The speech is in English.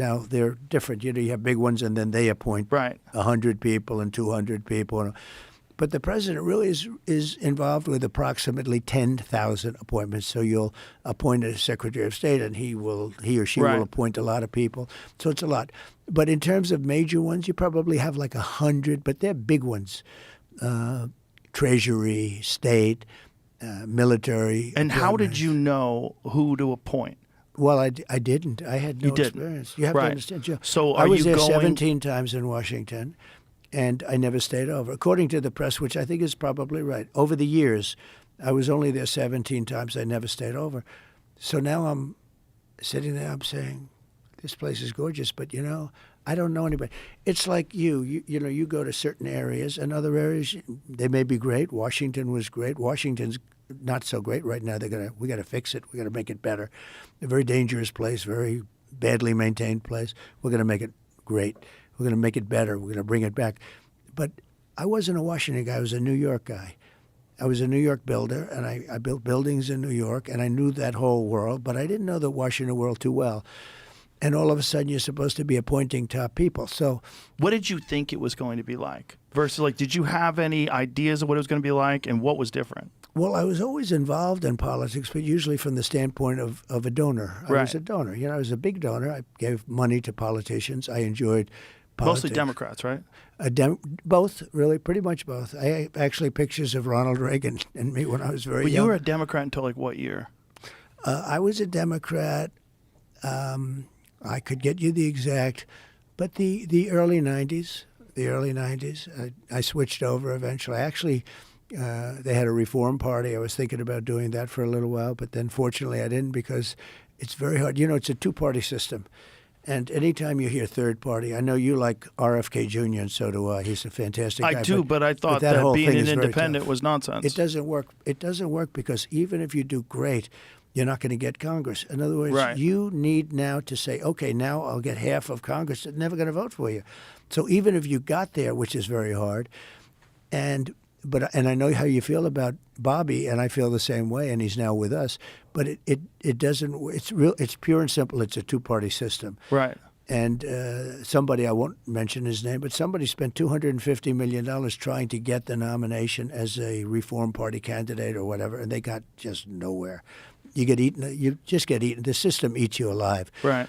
Now, they're different. You have big ones, and then they appoint Right. 100 people and 200 people. But the president really is involved with approximately 10,000 appointments. So you'll appoint a Secretary of State, and he or she Right. will appoint a lot of people. So it's a lot. But in terms of major ones, you probably have like 100, but they're big ones. Treasury, state, military. And how did appointments. you know who to appoint? Well, I didn't. I had no You didn't. experience. You have Right. to understand, Joe. So I are was you there going- 17 times in Washington, and I never stayed over. According to the press, which I think is probably right, over the years, I was only there 17 times. I never stayed over. So now I'm sitting there, I'm saying, this place is gorgeous, but, I don't know anybody. It's like you go to certain areas, and other areas, they may be great. Washington was great. Washington's not so great right now. We got to fix it. We got to make it better. A very dangerous place, very badly maintained place. We're going to make it great. We're going to make it better. We're going to bring it back. But I wasn't a Washington guy. I was a New York guy. I was a New York builder, and I built buildings in New York, and I knew that whole world, but I didn't know the Washington world too well. And all of a sudden, you're supposed to be appointing top people. So What did you think it was going to be like? Versus, did you have any ideas of what it was going to be like, and what was different? Well, I was always involved in politics, but usually from the standpoint of a donor. I was Right. a donor. I was a big donor. I gave money to politicians. I enjoyed politics. Mostly Democrats, right? Both, really, pretty much both. I actually pictures of Ronald Reagan and me when I was very But young. you were a Democrat until what year? I was a Democrat. I could get you the exact, but the early 90s, I switched over eventually. Actually, they had a reform party. I was thinking about doing that for a little while, but then fortunately I didn't because it's very hard. It's a two-party system. And anytime you hear third party, I know you like RFK Jr., and so do I. He's a fantastic guy. I do, but I thought that whole being thing an is very independent tough. was nonsense. It doesn't work. It doesn't work because even if you do great, you're not going to get Congress. In other words, Right. you need now to say, okay, now I'll get half of Congress that's never going to vote for you. So even if you got there, which is very hard, and I know how you feel about Bobby, and I feel the same way, and he's now with us. But it doesn't. It's pure and simple. It's a two-party system. Right. And somebody, I won't mention his name, but somebody spent $250 million trying to get the nomination as a Reform Party candidate or whatever, and they got just nowhere. You just get eaten. The system eats you alive. Right.